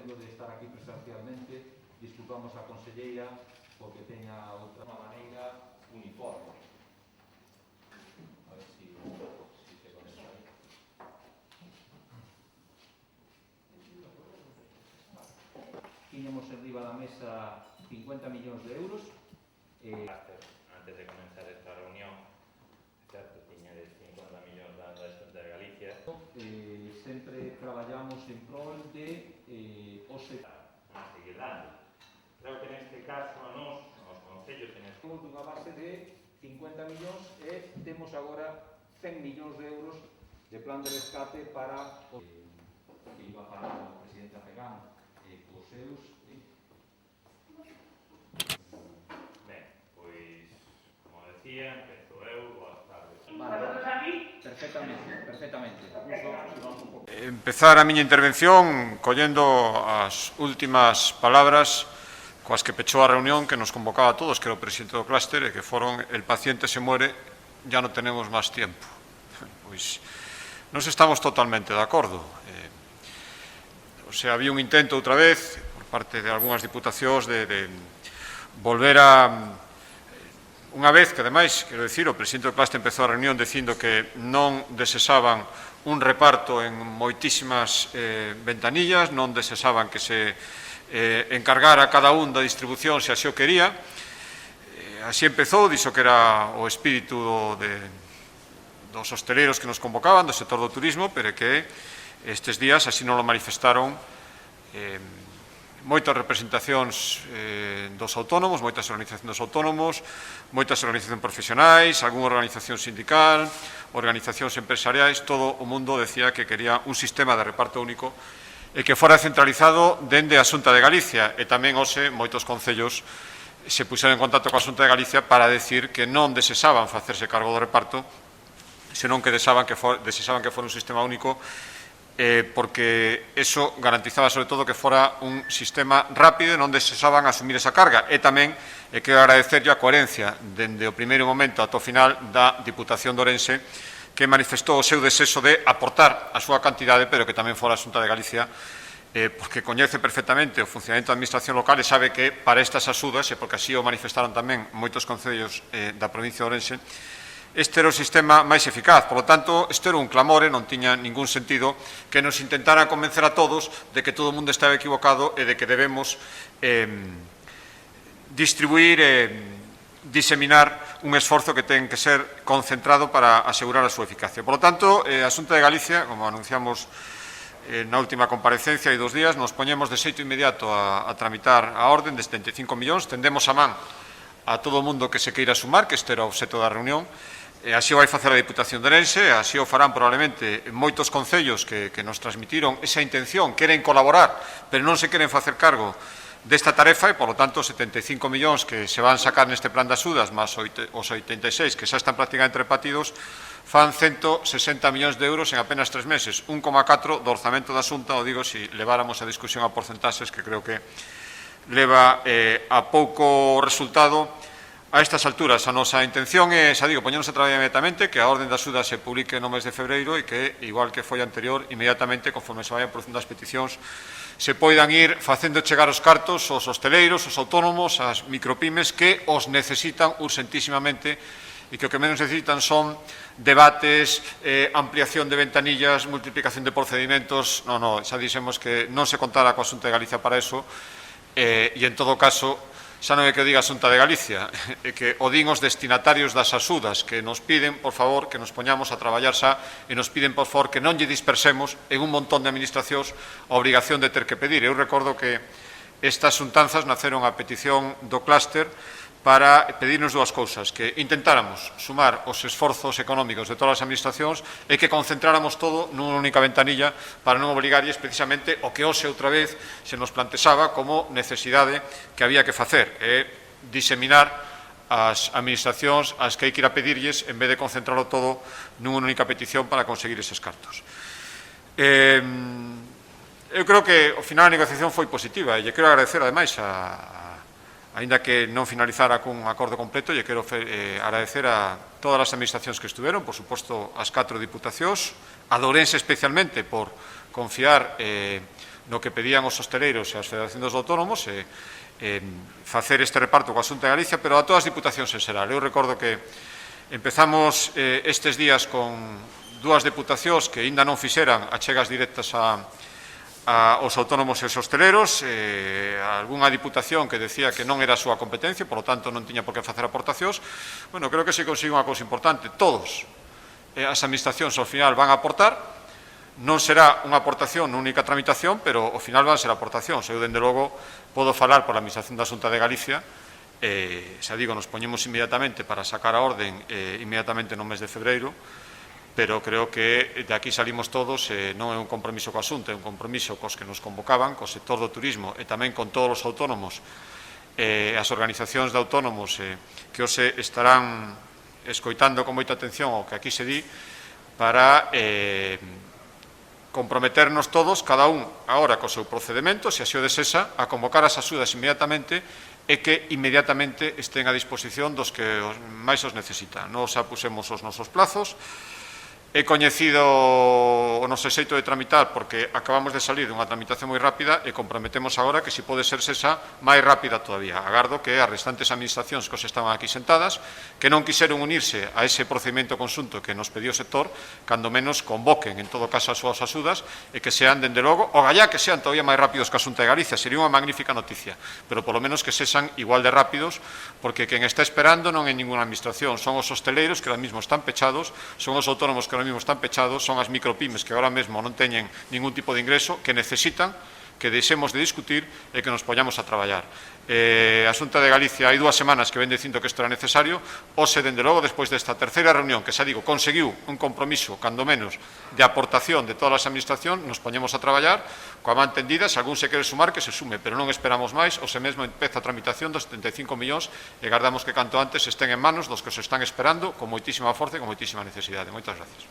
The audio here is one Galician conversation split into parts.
agradecendo de estar aquí presencialmente. Disculpamos a conselleira porque teña outra maneira uniforme. A ver si se conecta aí. Tiñamos enriba da mesa 50 millóns de euros. Antes de comenzar esta reunión, certo, tiña de 50 millóns da Xunta de Galicia. Sempre traballamos en prol de seguir dando. Creo que neste caso a nos, os concellos, temos unha base de 50 millóns e temos agora 100 millóns de euros de plan de rescate para que iba a falar a presidenta Pegán cos seus. Ben, pois, como decía, empezo eu, boas tardes. Perfectamente. Empezar a miña intervención collendo as últimas palabras coas que pechou a reunión que nos convocaba a todos, que era o presidente do clúster, e que foron: el paciente se muere, ya no tenemos máis tiempo. Pois nos estamos totalmente de acordo. Había un intento outra vez por parte de algunhas diputacións de volver a... Unha vez que, ademais, quero dicir, o presidente do clúster empezou a reunión dicindo que non desesaban un reparto en moitísimas ventanillas, non desesaban que se encargara cada un da distribución se así o quería. Así empezou, dixo que era o espírito dos hosteleiros que nos convocaban, do sector do turismo, pero que estes días así non lo manifestaron moitas representacións dos autónomos, moitas organizacións dos autónomos, moitas organizacións profesionais, algunha organización sindical, organizacións empresariais. Todo o mundo decía que quería un sistema de reparto único e que fora centralizado dende a Xunta de Galicia, e tamén hoxe moitos concellos se puxeron en contacto coa Xunta de Galicia para decir que non desesaban facerse cargo do reparto, senón que desesaban que fora un sistema único, porque eso garantizaba sobre todo que fora un sistema rápido e non desesaban asumir esa carga. E tamén quero agradecerlle a coherencia dende o primeiro momento ata o final da Diputación de Ourense, que manifestou o seu desexo de aportar a súa cantidade, pero que tamén fora a Xunta de Galicia, porque coñece perfectamente o funcionamento da administración local e sabe que para estas axudas, e porque así o manifestaron tamén moitos concellos da provincia de Ourense, este era o sistema máis eficaz. Por lo tanto, este era un clamor e non tiña ningún sentido que nos intentara convencer a todos de que todo o mundo estaba equivocado e de que debemos distribuir e diseminar un esforzo que ten que ser concentrado para asegurar a súa eficacia. Por lo tanto, a Xunta de Galicia, como anunciamos na última comparecencia hai 2 días, nos poñemos de xeito inmediato a tramitar a orden de 75 millóns, tendemos a man a todo o mundo que se queira sumar, que este era o obxecto da reunión. Así o vai facer a Diputación de Ourense, así o farán probablemente moitos concellos que nos transmitiron esa intención, queren colaborar, pero non se queren facer cargo desta tarefa e, por lo tanto, 75 millóns que se van sacar neste plan de axudas, máis os 86 que xa están prácticamente repartidos, fan 160 millóns de euros en apenas 3 meses, 1,4 do orzamento da Xunta, o digo, se leváramos a discusión a porcentaxes, que creo que leva a pouco resultado. A estas alturas, a nosa intención é, xa digo, poñernos a traballar inmediatamente, que a orden de axuda se publique no mes de febreiro e que, igual que foi anterior, inmediatamente, conforme se vayan producindo as peticións, se poidan ir facendo chegar os cartos aos hosteleiros, aos autónomos, ás micropymes que os necesitan urgentísimamente e que o que menos necesitan son debates, ampliación de ventanillas, multiplicación de procedimentos. Non, xa dixemos que non se contara coa Xunta de Galicia para eso, e en todo caso, xa non é que o diga a Xunta de Galicia, é que o din os destinatarios das axudas, que nos piden, por favor, que nos poñamos a traballar xa, e nos piden, por favor, que non lle dispersemos en un montón de administracións a obrigación de ter que pedir. Eu recordo que estas xuntanzas naceron a petición do clúster para pedirnos 2 cousas: que intentáramos sumar os esforzos económicos de todas as administracións e que concentráramos todo nunha única ventanilla para non obrigarlles precisamente o que hoxe outra vez se nos plantexaba como necesidade que había que facer, diseminar as administracións as que hai que ir a pedirlles en vez de concentrarlo todo nunha única petición para conseguir eses cartos. Eu creo que ao final a negociación foi positiva e lle quero agradecer ademais aínda que non finalizara cun acordo completo, lle quero agradecer a todas as administracións que estuveron, por suposto as 4 diputacións, a de Ourense especialmente por confiar no que pedían os hosteleiros e as federacións dos autónomos facer este reparto coa Xunta de Galicia, pero a todas as diputacións en xeral. Eu recordo que empezamos estes días con dúas deputacións que aínda non fixeran achegas directas aos autónomos e aos hosteleros, algunha diputación que decía que non era a súa competencia, por lo tanto non tiña por que facer aportacións. Bueno, creo que se consigue unha cousa importante. Todos as administracións ao final van a aportar. Non será unha aportación, unha única tramitación, pero ao final van a ser aportacións. Eu, dende logo, podo falar pola Administración da Xunta de Galicia, xa digo, nos poñemos inmediatamente para sacar a orden inmediatamente no mes de febreiro, pero creo que de aquí salimos todos, non é un compromiso coa Xunta, é un compromiso cos que nos convocaban, co sector do turismo e tamén con todos os autónomos e as organizacións de autónomos que os estarán escoitando con moita atención o que aquí se di, para comprometernos todos, cada un agora co seu procedimento, se así o desesa, a convocar as axudas inmediatamente e que inmediatamente estén a disposición dos que máis os necesitan. Nos apusemos os nosos plazos. He coñecido o noso xeito de tramitar porque acabamos de salir dunha tramitación moi rápida e comprometemos agora que se pode ser esa máis rápida todavía. Agardo que as restantes administracións que os estaban aquí sentadas, que non quixeron unirse a ese procedimento conxunto que nos pediu o sector, cando menos convoquen en todo caso as súas axudas e que sean, dende logo, o gallá que sean todavía máis rápidos que a Xunta de Galicia. Sería unha magnífica noticia, pero polo menos que sexan igual de rápidos, porque quen está esperando non é ninguna administración, son os hosteleiros que ahora mismo están pechados, son os autónomos que ahora mismo están pechados, son as micropymes que agora mesmo non teñen ningún tipo de ingreso, que necesitan que deixemos de discutir e que nos poñamos a traballar. A Xunta de Galicia hai 2 semanas que ven dicindo que isto era necesario, hoxe, dende logo, despois desta terceira reunión, que xa digo, conseguiu un compromiso, cando menos, de aportación de todas as administracións, nos poñemos a traballar, coa man tendida, se algún se quere sumar, que se sume, pero non esperamos máis, hoxe mesmo empeza a tramitación dos 75 millóns e gardamos que canto antes estén en manos dos que se están esperando con moitísima forza e con moitísima necesidade. Moitas gracias.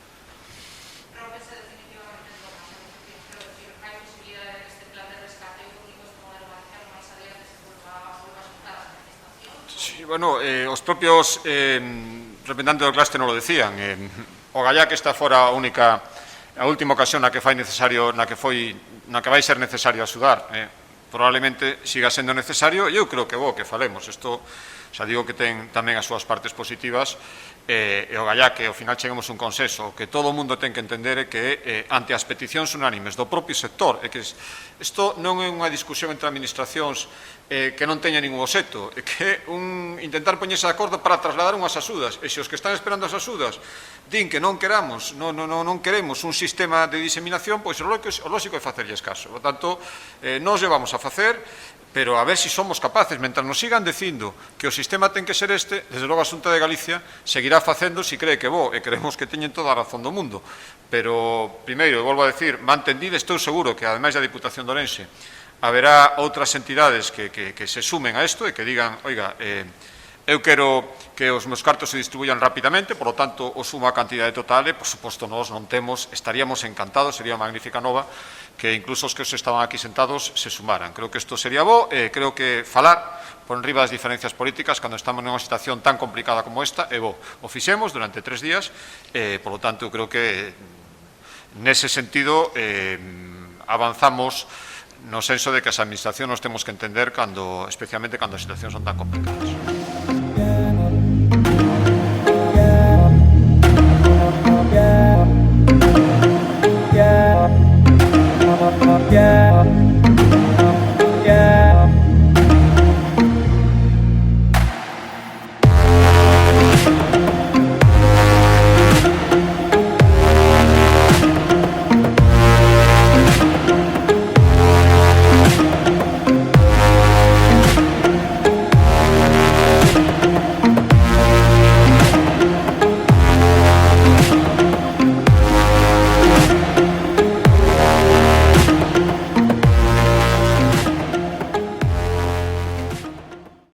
Sí, bueno, os propios representantes do cluster non lo decían. O gallá que está fora a última ocasión na que vai ser necesario axudar, probablemente siga sendo necesario, e eu creo que que falemos. Isto xa digo que ten tamén as súas partes positivas, e o gallá que ao final cheguemos a un consenso, que todo o mundo ten que entender é que ante as peticións unánimes do propio sector, é que isto non é unha discusión entre administracións que non teña ningún obxecto, é que intentar poñerse de acordo para trasladar unhas axudas, e se os que están esperando as axudas din que non queremos un sistema de diseminación, pois o lógico é facerlles caso. Por tanto, nos llevamos a facer, pero a ver se somos capaces, mentre nos sigan dicindo que o sistema ten que ser este, desde logo a Xunta de Galicia seguirá facendo se cree que e creemos que teñen toda a razón do mundo. Pero, primeiro, volvo a decir, mantendida, estou seguro que, ademais da Diputación de Ourense, haberá outras entidades que se sumen a isto e que digan, oiga, eu quero que os meus cartos se distribuyan rapidamente, por lo tanto, o sumo a cantidade total, e, por suposto, nós non temos, estaríamos encantados, sería unha magnífica nova, que incluso os que estaban aquí sentados se sumaran. Creo que isto sería creo que falar por enriba das diferencias políticas, cando estamos nunha situación tan complicada como esta, é o fixemos durante 3 días, por lo tanto, creo que, nese sentido, avanzamos no senso de que as administracións nos temos que entender, especialmente cando as situacións son tan complicadas. Yeah.